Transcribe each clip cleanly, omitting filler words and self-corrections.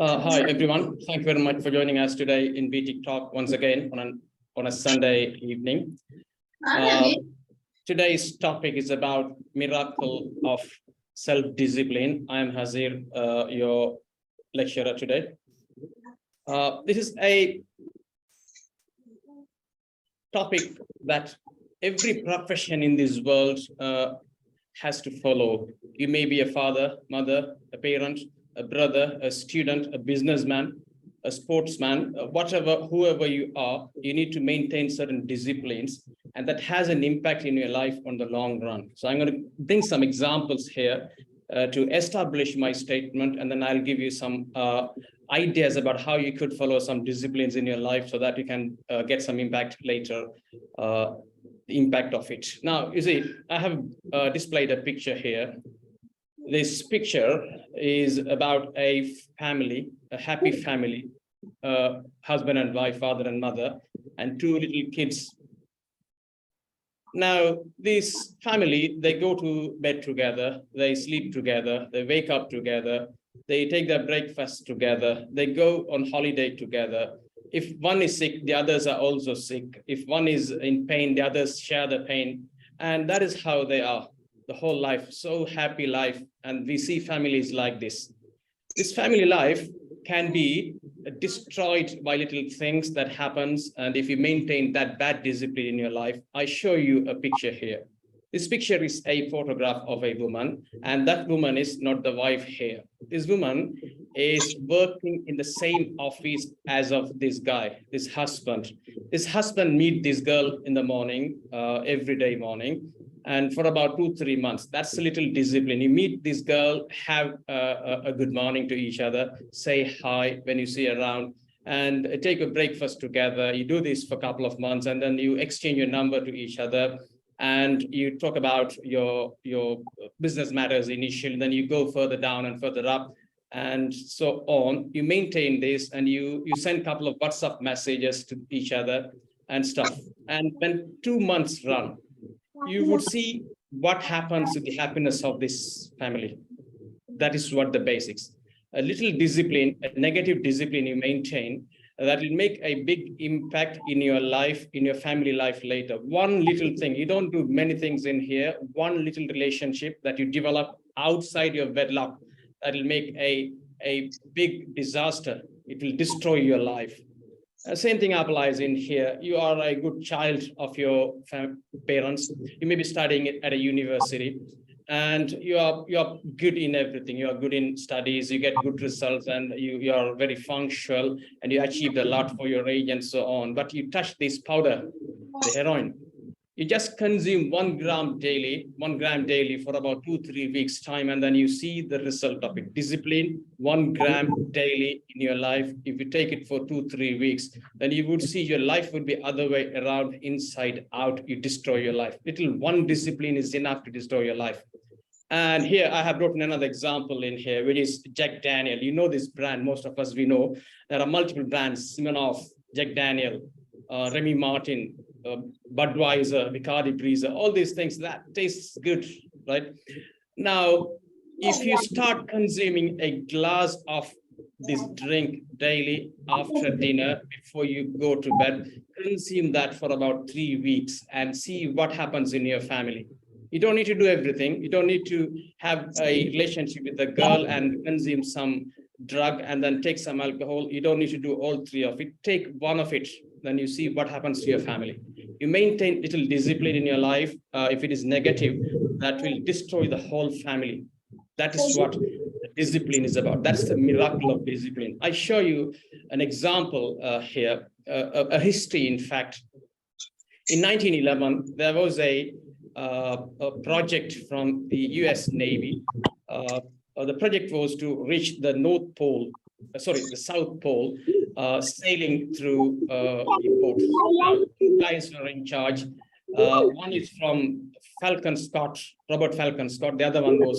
Hi, everyone. Thank you very much for joining us today in BT Talk once again on a Sunday evening. Today's topic is about miracle of self-discipline. I am Hazeer, your lecturer today. This is a topic that every profession in this world has to follow. You may be a father, mother, a parent, a brother, a student, a businessman, a sportsman, whoever you are, you need to maintain certain disciplines, and that has an impact in your life on the long run. So I'm going to bring some examples here to establish my statement, and then I'll give you some ideas about how you could follow some disciplines in your life so that you can get some impact later, the impact of it. Now, you see, I have displayed a picture here. This picture is about a family, a happy family, husband and wife, father and mother, and two little kids. Now, this family, they go to bed together, they sleep together, they wake up together, they take their breakfast together, they go on holiday together. If one is sick, the others are also sick. If one is in pain, the others share the pain. And that is how they are. The whole life, so happy life. And we see families like this. This family life can be destroyed by little things that happens. And if you maintain that bad discipline in your life, I show you a picture here. This picture is a photograph of a woman, and that woman is not the wife here. This woman is working in the same office as of this guy, this husband. This husband meet this girl in the morning, every day morning. And for about 2-3 months, that's a little discipline. You meet this girl, have a good morning to each other, say hi when you see around, and take a breakfast together. You do this for a couple of months, and then you exchange your number to each other, and you talk about your business matters initially, then you go further down and further up, and so on. You maintain this, and you send a couple of WhatsApp messages to each other and stuff. And when 2 months run, you would see what happens to the happiness of this family. That is what the basics. A little discipline, a negative discipline you maintain, that will make a big impact in your life, in your family life later. One little thing, you don't do many things in here, one little relationship that you develop outside your wedlock, that will make a big disaster. It will destroy your life. Same thing applies in here. You are a good child of your parents. You may be studying at a university, and you are good in everything. You are good in studies. You get good results, and you are very functional, and you achieved a lot for your age and so on. But you touch this powder, the heroin. You just consume 1 gram daily for about 2-3 weeks time, and then you see the result of it. Discipline, 1 gram daily in your life. If you take it for 2-3 weeks, then you would see your life would be other way around, inside out. You destroy your life. Little one discipline is enough to destroy your life. And here I have written another example in here, which is Jack Daniel. You know this brand, most of us, we know. There are multiple brands, Smirnoff, Jack Daniel, Remy Martin, Budweiser, Bacardi Breezer, all these things that tastes good, right? Now, if you start consuming a glass of this drink daily after dinner, before you go to bed, consume that for about 3 weeks and see what happens in your family. You don't need to do everything. You don't need to have a relationship with a girl and consume some drug and then take some alcohol. You don't need to do all 3 of it. Take one of it, then you see what happens to your family. You maintain little discipline in your life. If it is negative, that will destroy the whole family. That is what discipline is about. That's the miracle of discipline. I show you an example here, a history, in fact. In 1911, there was a project from the US Navy. The project was to reach the the South Pole, sailing through ports. Now, 2 guys were in charge. One is from Falcon Scott, Robert Falcon Scott. The other one was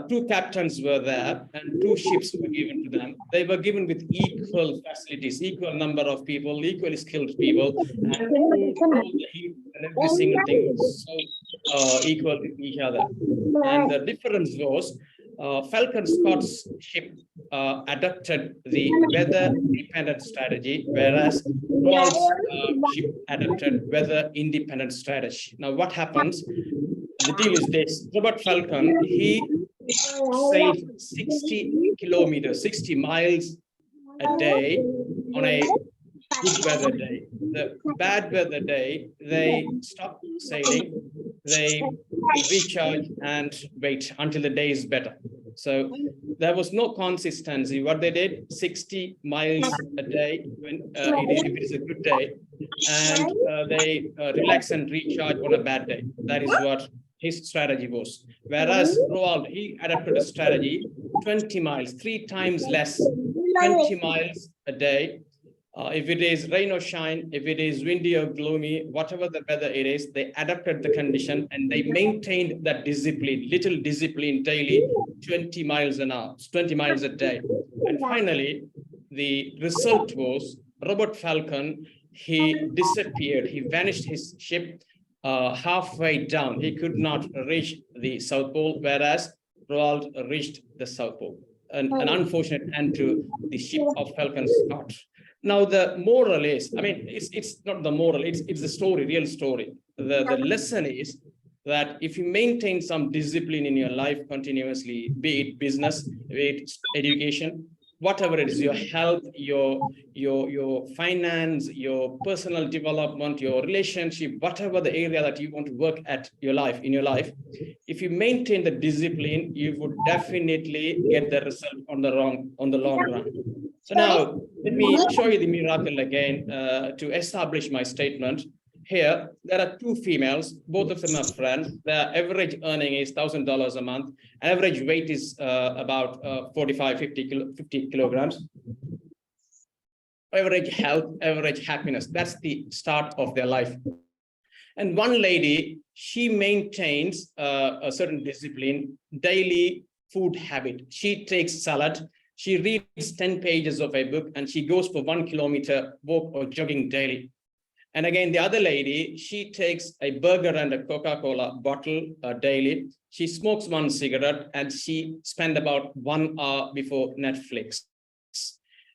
2 captains were there, and 2 ships were given to them. They were given with equal facilities, equal number of people, equally skilled people, and all the heat and every single thing was so equal to each other. And the difference was Falcon Scott's ship adopted the weather-dependent strategy, whereas Roald's ship adopted weather-independent strategy. Now, what happens? The deal is this: Robert Falcon, he sailed 60 kilometers, 60 miles a day on a good weather day. The bad weather day, they stop sailing, they recharge and wait until the day is better. So there was no consistency. What they did, 60 miles a day when if it is a good day, and they relax and recharge on a bad day. That is what his strategy was. Whereas Roald, he adapted a strategy 20 miles, 3 times less, 20 miles a day. If it is rain or shine, if it is windy or gloomy, whatever the weather it is, they adapted the condition and they maintained that discipline, little discipline daily, 20 miles an hour, 20 miles a day. And finally, the result was Robert Falcon, he disappeared, he vanished his ship halfway down. He could not reach the South Pole, whereas Roald reached the South Pole. An unfortunate end to the ship of Falcon Scott. Now, the moral is, I mean, it's not the moral, it's the story, real story. The lesson is that if you maintain some discipline in your life continuously, be it business, be it education, whatever it is, your health, your finance, your personal development, your relationship, whatever the area that you want to work at in your life, if you maintain the discipline, you would definitely get the result on the long run. So now let me show you the miracle again to establish my statement. Here, there are 2 females, both of them are friends. Their average earning is $1,000 a month. Average weight is about 50 kilograms. Average health, average happiness. That's the start of their life. And one lady, she maintains a certain discipline, daily food habit. She takes salad. She reads 10 pages of a book and she goes for 1 kilometer walk or jogging daily. And again, the other lady, she takes a burger and a Coca-Cola bottle daily. She smokes 1 cigarette and she spends about 1 hour before Netflix.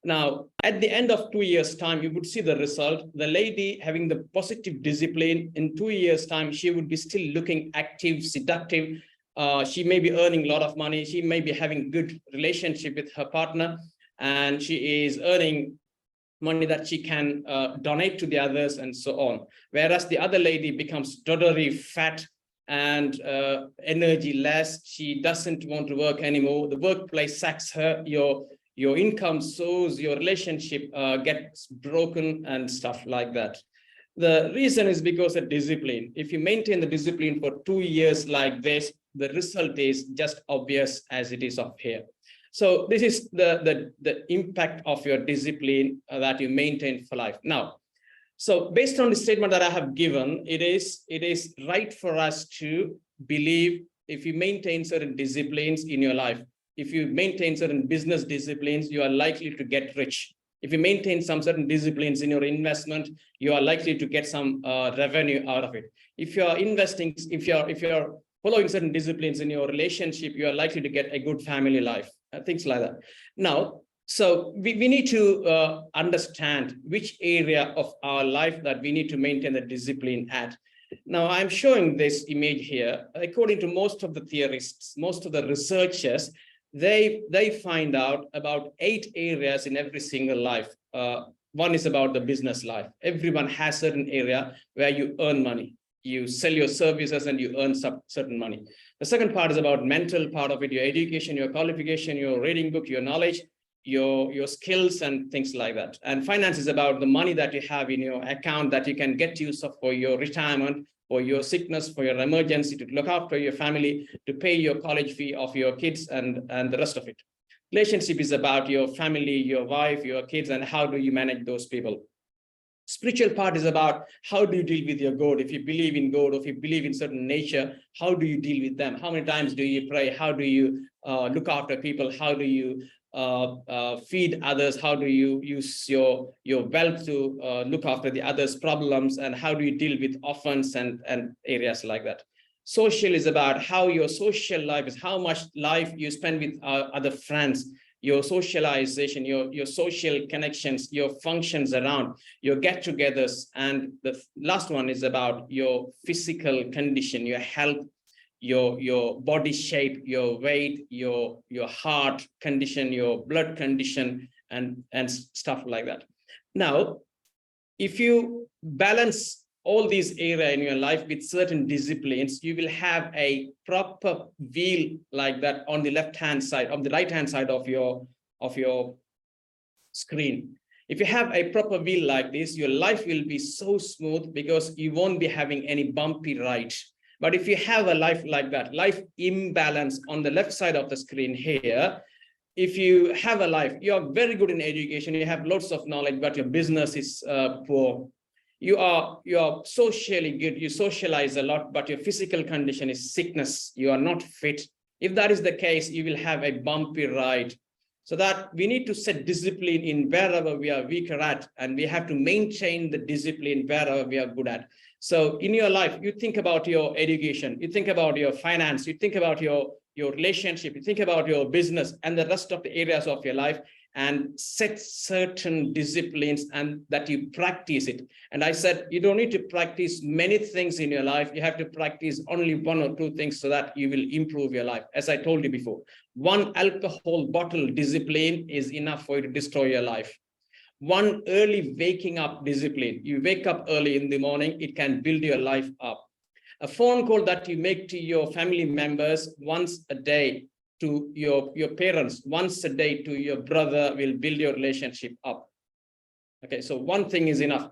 Now, at the end of 2 years' time, you would see the result. The lady having the positive discipline, in 2 years' time, she would be still looking active, seductive. She may be earning a lot of money. She may be having good relationship with her partner, and she is earning money that she can donate to the others and so on. Whereas the other lady becomes totally fat and energy less. She doesn't want to work anymore. The workplace sacks her. Your income soars, your relationship gets broken and stuff like that. The reason is because of discipline. If you maintain the discipline for 2 years like this, the result is just obvious as it is up here. So this is the impact of your discipline that you maintain for life. Now, so based on the statement that I have given, it is right for us to believe if you maintain certain disciplines in your life, if you maintain certain business disciplines, you are likely to get rich. If you maintain some certain disciplines in your investment, you are likely to get some revenue out of it. If you are investing, if you're following certain disciplines in your relationship, you are likely to get a good family life, things like that. Now, so we need to understand which area of our life that we need to maintain the discipline at. Now, I'm showing this image here. According to most of the theorists, most of the researchers, they find out about 8 areas in every single life. One is about the business life. Everyone has certain area where you earn money. You sell your services and you earn certain money. The second part is about mental part of it, your education, your qualification, your reading book, your knowledge, your skills and things like that. And finance is about the money that you have in your account that you can get use of for your retirement, for your sickness, for your emergency, to look after your family, to pay your college fee of your kids and the rest of it. Relationship is about your family, your wife, your kids, and how do you manage those people. Spiritual part is about how do you deal with your God. If you believe in God, or if you believe in certain nature, how do you deal with them? How many times do you pray? How do you look after people? How do you feed others? How do you use your wealth to look after the others' problems? And how do you deal with orphans and areas like that? Social is about how your social life is, how much life you spend with other friends, your socialization, your social connections, your functions around, your get-togethers. And the last one is about your physical condition, your health, your body shape, your weight, your heart condition, your blood condition, and stuff like that. Now, if you balance all these areas in your life with certain disciplines, you will have a proper wheel like that on the left-hand side, on the right-hand side of your screen. If you have a proper wheel like this, your life will be so smooth because you won't be having any bumpy ride. But if you have a life like that, life imbalance on the left side of the screen here, if you have a life, you are very good in education, you have lots of knowledge, but your business is poor. You are socially good, you socialize a lot, but your physical condition is sickness, you are not fit. If that is the case, you will have a bumpy ride. So that we need to set discipline in wherever we are weaker at, and we have to maintain the discipline wherever we are good at. So in your life, you think about your education, you think about your finance, you think about your relationship, you think about your business and the rest of the areas of your life, and set certain disciplines and that you practice it. And I said, you don't need to practice many things in your life. You have to practice only one or two things so that you will improve your life. As I told you before, one alcohol bottle discipline is enough for you to destroy your life. One early waking up discipline, you wake up early in the morning, it can build your life up. A phone call that you make to your family members once a day, to your parents once a day, to your brother, will build your relationship up. Okay, so one thing is enough.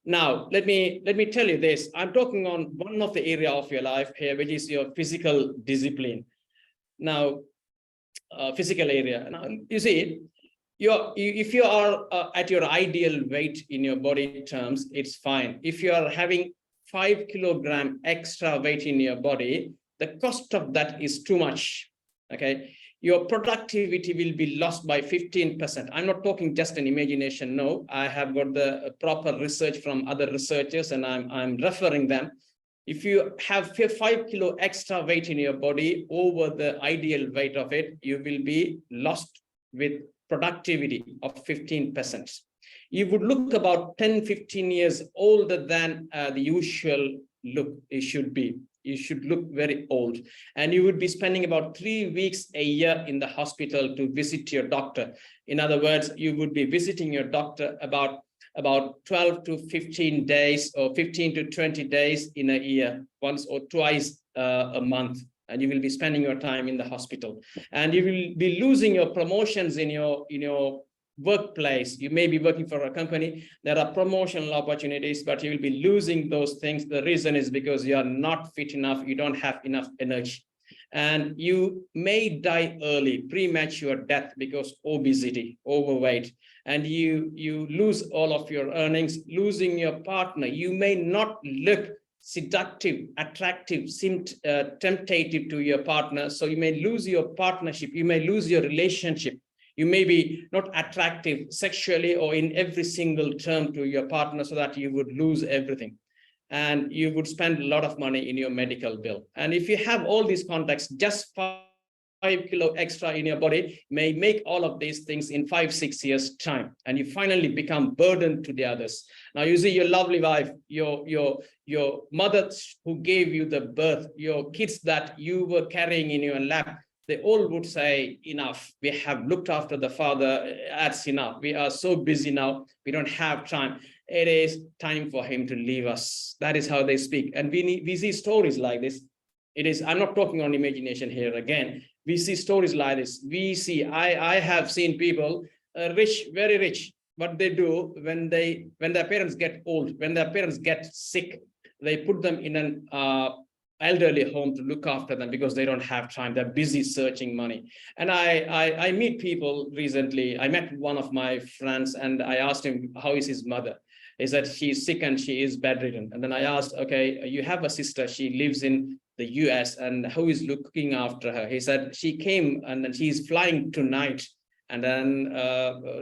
Now, let me tell you this. I'm talking on one of the area of your life here, which is your physical discipline. Now, physical area. Now, you see, if you are at your ideal weight in your body terms, it's fine. If you are having 5 kilogram extra weight in your body, the cost of that is too much. Okay, your productivity will be lost by 15%. I'm not talking just an imagination. No, I have got the proper research from other researchers, and I'm referring them. If you have 5 kilo extra weight in your body over the ideal weight of it, you will be lost with productivity of 15%. You would look about 10-15 years older than the usual look it should be. You should look very old, and you would be spending about 3 weeks a year in the hospital to visit your doctor. In other words, you would be visiting your doctor about 12 to 15 days or 15 to 20 days in a year, once or twice a month, and you will be spending your time in the hospital, and you will be losing your promotions in your workplace. You may be working for a company, there are promotional opportunities, but you will be losing those things. The reason is because you are not fit enough, you don't have enough energy, and you may die early, premature death, because obesity, overweight, and you lose all of your earnings, losing your partner. You may not look seductive, attractive, temptative to your partner, so you may lose your partnership, you may lose your relationship. You may be not attractive sexually or in every single term to your partner, so that you would lose everything. And you would spend a lot of money in your medical bill. And if you have all these contexts, just 5 kilo extra in your body may make all of these things in 5-6 years time, and you finally become burdened to the others. Now you see your lovely wife, your mother who gave you the birth, your kids that you were carrying in your lap, they all would say, enough, we have looked after the father, that's enough, we are so busy now, we don't have time, it is time for him to leave us. That is how they speak. And we see stories like this. It is, I'm not talking on imagination here again, we see stories like this. We see, I have seen people rich, very rich. What they do when their parents get old, when their parents get sick, they put them in an elderly home to look after them, because they don't have time, they're busy searching money. And I meet people recently. I met one of my friends, and I asked him, how is his mother? He said she's sick and she is bedridden. And then I asked, okay, you have a sister, she lives in the US, and who is looking after her? He said she came and then she's flying tonight. And then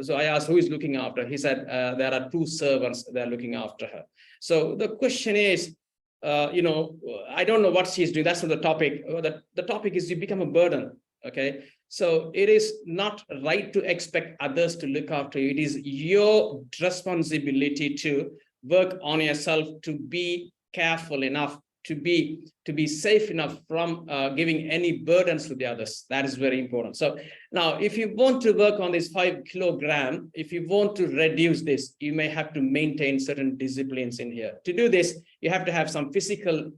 so I asked, who is looking after her? He said there are 2 servants, they're looking after her. So the question is, I don't know what she's doing. That's not the topic. The topic is you become a burden. Okay, so it is not right to expect others to look after you. It is your responsibility to work on yourself, to be careful enough, to be safe enough from giving any burdens to the others. That is very important. So now, if you want to work on this 5 kilogram, if you want to reduce this, you may have to maintain certain disciplines in here. To do this, you have to have some physical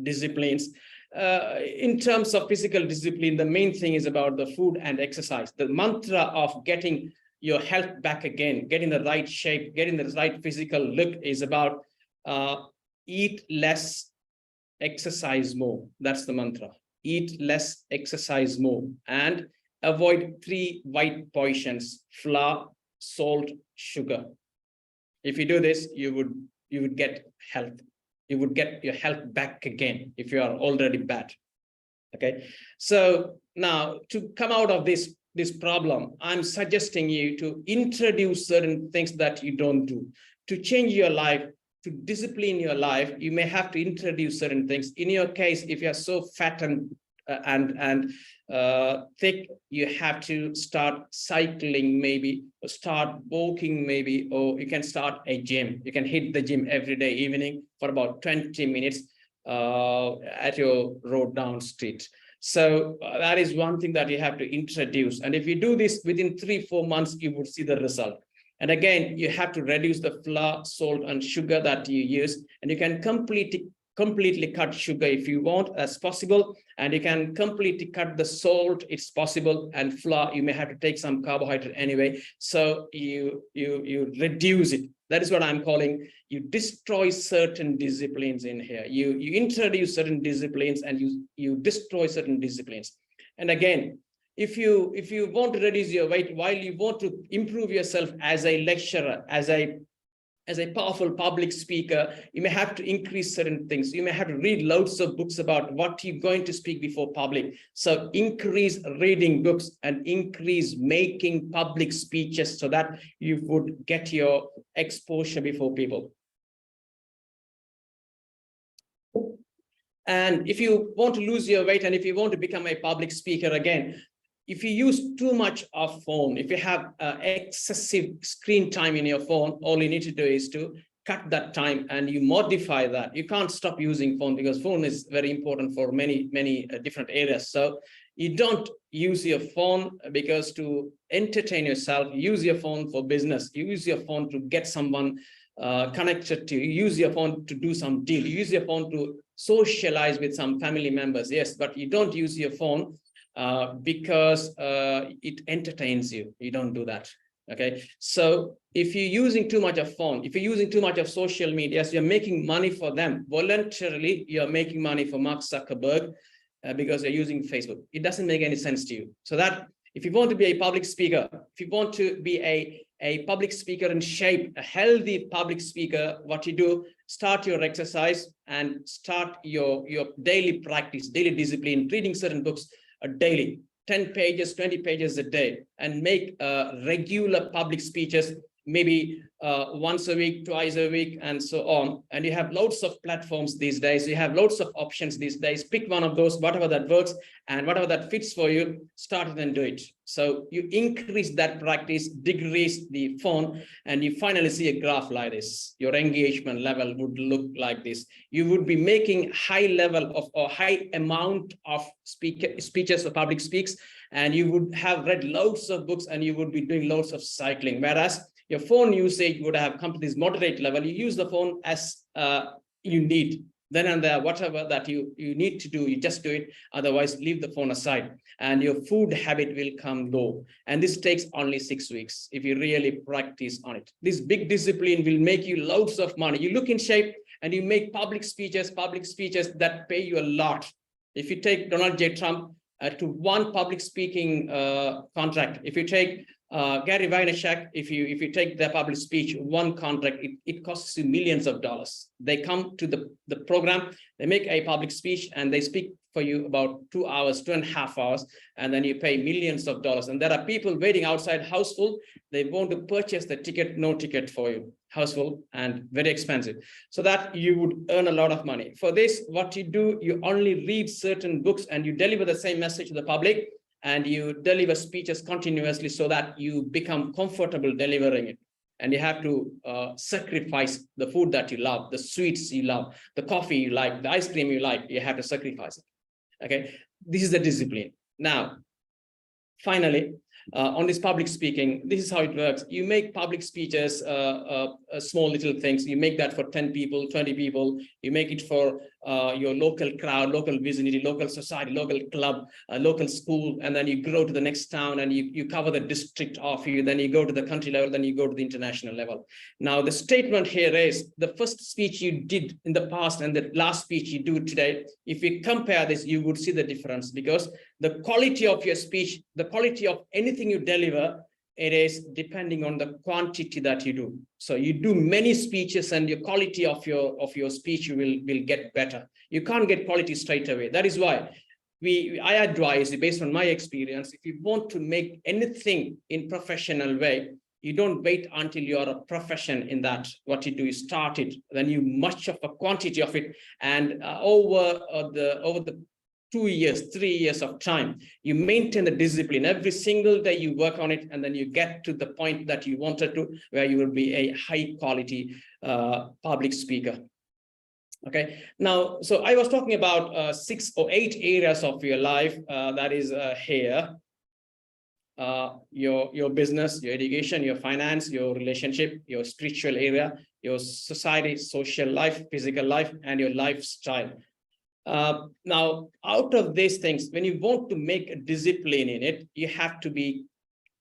disciplines. In terms of physical discipline, the main thing is about the food and exercise. The mantra of getting your health back again, getting the right shape, getting the right physical look is about eat less, exercise more. That's the mantra. Eat less, exercise more, and avoid 3 white poisons: flour, salt, sugar. If you do this, you would get health. You would get your health back again if you are already bad. Okay, so now to come out of this problem, I'm suggesting you to introduce certain things that you don't do. To change your life, to discipline your life, you may have to introduce certain things. In your case, if you are so fat and thick, you have to start cycling, maybe, or start walking, maybe, or you can start a gym. You can hit the gym every day evening for about 20 minutes at your road down street. So that is one thing that you have to introduce. And if you do this within 3-4 months, you would see the result. And again, you have to reduce the flour, salt, and sugar that you use. And you can completely cut sugar if you want, that's possible. And you can completely cut the salt, it's possible. And flour, you may have to take some carbohydrate anyway. So you reduce it. That is what I'm calling, you destroy certain disciplines in here. You introduce certain disciplines and you destroy certain disciplines. And again, if you want to reduce your weight while you want to improve yourself as a lecturer, as a powerful public speaker, you may have to increase certain things. You may have to read loads of books about what you're going to speak before public. So increase reading books and increase making public speeches so that you would get your exposure before people. And if you want to lose your weight and if you want to become a public speaker again, if you use too much of phone, if you have excessive screen time in your phone, all you need to do is to cut that time and you modify that. You can't stop using phone because phone is very important for many different areas. So you don't use your phone because to entertain yourself, use your phone for business. You use your phone to get someone connected to you. Use your phone to do some deal. You use your phone to socialize with some family members. Yes, but you don't use your phone because it entertains you. You don't do that. Okay, so if you're using too much of phone, if you're using too much of social media, so you're making money for them voluntarily, you're making money for Mark Zuckerberg because you're using Facebook. It doesn't make any sense to you. So that if you want to be a public speaker, if you want to be a public speaker in shape, a healthy public speaker, what you do, start your exercise and start your daily practice, daily discipline, reading certain books daily, 10 pages, 20 pages a day, and make regular public speeches, maybe once a week, twice a week, and so on. And you have loads of platforms these days. You have loads of options these days. Pick one of those, whatever that works, and whatever that fits for you, start it and do it. So you increase that practice, decrease the phone, and you finally see a graph like this. Your engagement level would look like this. You would be making high level of or high amount of speeches or public speaks, and you would have read loads of books and you would be doing loads of cycling. Whereas your phone usage would have come to this moderate level. You use the phone as you need. Then and there, whatever that you need to do, you just do it. Otherwise, leave the phone aside. And your food habit will come low. And this takes only 6 weeks if you really practice on it. This big discipline will make you loads of money. You look in shape and you make public speeches that pay you a lot. If you take Donald J. Trump to one public speaking contract, if you take Gary Vaynerchuk, if you take their public speech, one contract, it costs you millions of dollars. They come to the program, they make a public speech, and they speak for you about 2 hours, 2.5 hours, and then you pay millions of dollars. And there are people waiting outside, house full. They want to purchase the ticket, no ticket for you, house full and very expensive, so that you would earn a lot of money. For this, what you do, you only read certain books and you deliver the same message to the public, and you deliver speeches continuously so that you become comfortable delivering it. And you have to sacrifice the food that you love, the sweets you love, the coffee you like, the ice cream you like, you have to sacrifice it. Okay, this is the discipline. Now, finally, on this public speaking, this is how it works. You make public speeches, small little things. You make that for 10 people, 20 people. You make it for your local crowd, local vicinity, local society, local club, local school, and then you grow to the next town and you cover the district of you. Then you go to the country level, then you go to the international level. Now, the statement here is the first speech you did in the past and the last speech you do today, if you compare this, you would see the difference, because the quality of your speech, the quality of anything you deliver, it is depending on the quantity that you do. So you do many speeches and your quality of your speech will get better. You can't get quality straight away. That is why I advise, based on my experience, if you want to make anything in professional way, you don't wait until you are a profession in that. What you do is start it, then you much of a quantity of it, and over the 2 years, 3 years of time, you maintain the discipline. Every single day you work on it, and then you get to the point that you wanted to, where you will be a high quality public speaker. Okay, now, so I was talking about 6 or 8 areas of your life. That is here. Your business, your education, your finance, your relationship, your spiritual area, your society, social life, physical life, and your lifestyle. Now, out of these things, when you want to make a discipline in it, you have to be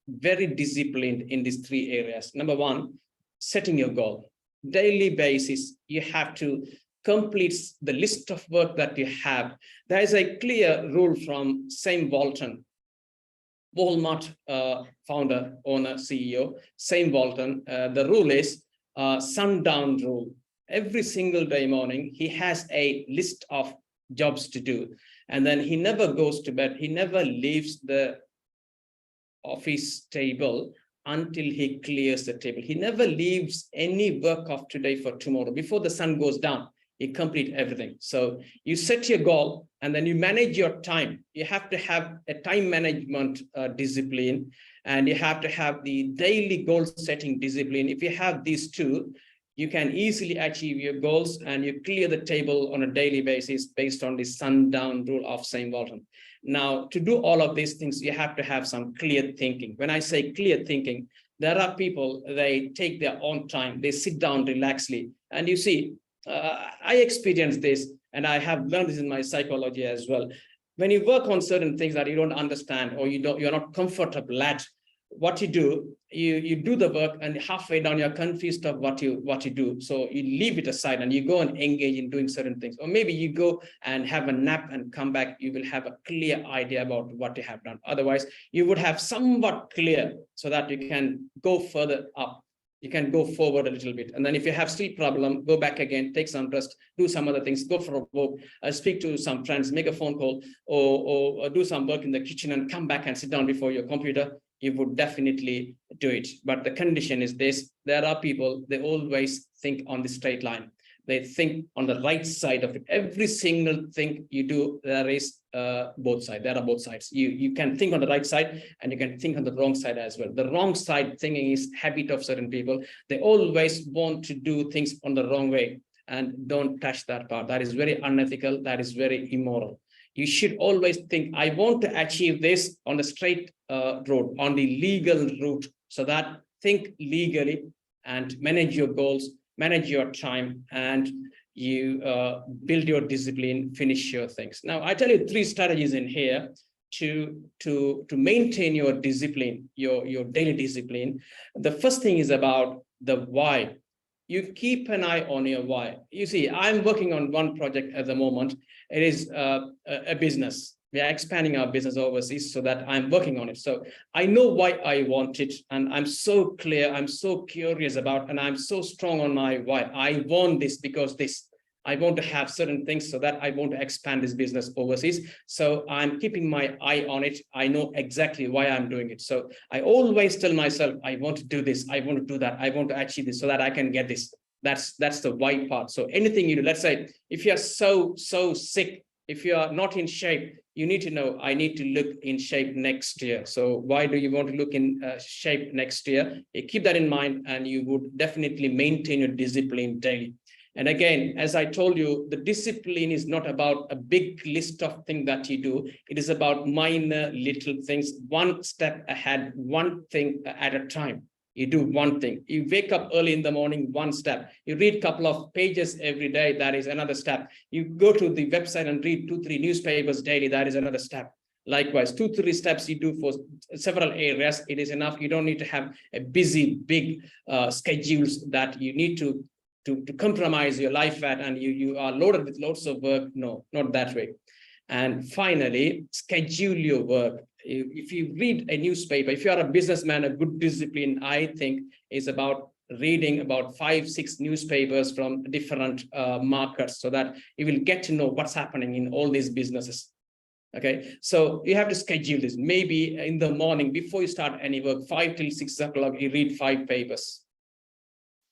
very disciplined in these 3 areas. Number 1, setting your goal. Daily basis, you have to complete the list of work that you have. There is a clear rule from Sam Walton, Walmart founder, owner, CEO, Sam Walton. The rule is sundown rule. Every single day morning, he has a list of jobs to do, and then he never goes to bed. He never leaves the office table until he clears the table. He never leaves any work of today for tomorrow. Before the sun goes down, he complete everything. So you set your goal, and then you manage your time. You have to have a time management discipline, and you have to have the daily goal setting discipline. If you have these 2, you can easily achieve your goals, and you clear the table on a daily basis based on the sundown rule of Sam Walton. Now, to do all of these things, you have to have some clear thinking. When I say clear thinking, there are people, they take their own time, they sit down relaxedly. And you see, I experienced this, and I have learned this in my psychology as well. When you work on certain things that you don't understand, or you're not comfortable at, what you do, you do the work, and halfway down you're confused of what you do. So you leave it aside and you go and engage in doing certain things. Or maybe you go and have a nap and come back, you will have a clear idea about what you have done. Otherwise, you would have somewhat clear, so that you can go further up. You can go forward a little bit. And then if you have sleep problem, go back again, take some rest, do some other things, go for a walk, speak to some friends, make a phone call, or do some work in the kitchen and come back and sit down before your computer. You would definitely do it. But the condition is this: there are people, they always think on the straight line. They think on the right side of it. Every single thing you do, there is both sides. There are both sides. You can think on the right side, and you can think on the wrong side as well. The wrong side thinking is habit of certain people. They always want to do things on the wrong way, and don't touch that part. That is very unethical. That is very immoral. You should always think, I want to achieve this on the straight road, on the legal route. So that think legally and manage your goals, manage your time, and you build your discipline, finish your things. Now, I tell you 3 strategies in here to maintain your discipline, your daily discipline. The first thing is about the why. You keep an eye on your why. You see, I'm working on one project at the moment. It is a business. We are expanding our business overseas, so that I'm working on it. So I know why I want it, and I'm so clear, I'm so curious about, and I'm so strong on my why. I want this because this. I want to have certain things so that I want to expand this business overseas. So I'm keeping my eye on it. I know exactly why I'm doing it. So I always tell myself, I want to do this, I want to do that, I want to achieve this so that I can get this. That's the why part. So anything you do, let's say if you're so sick, if you are not in shape, you need to know, I need to look in shape next year. So why do you want to look in shape next year? You keep that in mind, and you would definitely maintain your discipline daily. And again, as I told you, the discipline is not about a big list of things that you do. It is about minor little things, one step ahead, one thing at a time. You do one thing. You wake up early in the morning, one step. You read a couple of pages every day, that is another step. You go to the website and read 2-3 newspapers daily, that is another step. Likewise, 2-3 steps you do for several areas, it is enough. You don't need to have a busy, big schedules that you need to compromise your life at, and you are loaded with lots of work. No, not that way. And finally, schedule your work. If you read a newspaper, if you are a businessman, a good discipline, I think, is about reading about 5-6 newspapers from different markets, so that you will get to know what's happening in all these businesses. Okay, so you have to schedule this. Maybe in the morning, before you start any work, 5 till 6 o'clock, you read 5 papers.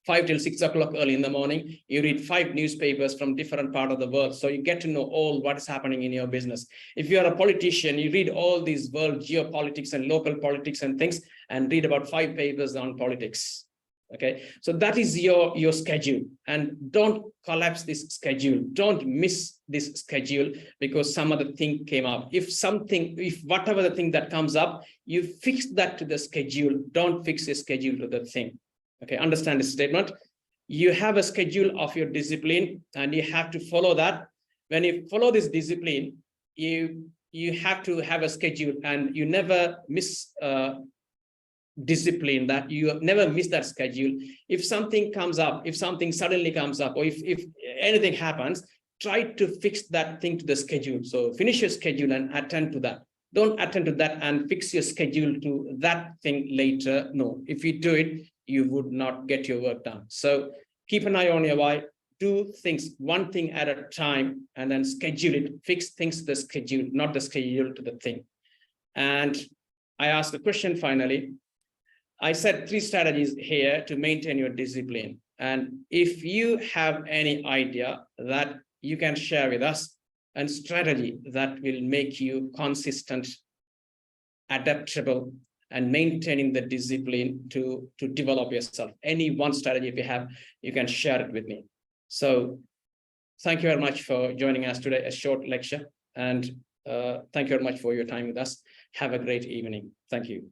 5 till 6 o'clock early in the morning, you read 5 newspapers from different part of the world. So you get to know all what is happening in your business. If you are a politician, you read all these world geopolitics and local politics and things, and read about 5 papers on politics. Okay, so that is your schedule, and don't collapse this schedule. Don't miss this schedule because some other thing came up. If whatever the thing that comes up, you fix that to the schedule. Don't fix the schedule to the thing. Okay, understand this statement. You have a schedule of your discipline, and you have to follow that. When you follow this discipline, you have to have a schedule, and you never miss discipline, that you never miss that schedule. If something comes up, if something suddenly comes up, or if anything happens, try to fix that thing to the schedule. So finish your schedule and attend to that. Don't attend to that and fix your schedule to that thing later. No, if you do it, you would not get your work done. So keep an eye on your why. Do things one thing at a time, and then schedule it. Fix things to the schedule, not the schedule to the thing. And I asked the question finally. I said 3 strategies here to maintain your discipline. And if you have any idea that you can share with us, and strategy that will make you consistent, adaptable, and maintaining the discipline to develop yourself. Any one strategy if you have, you can share it with me. So thank you very much for joining us today, a short lecture. And thank you very much for your time with us. Have a great evening. Thank you.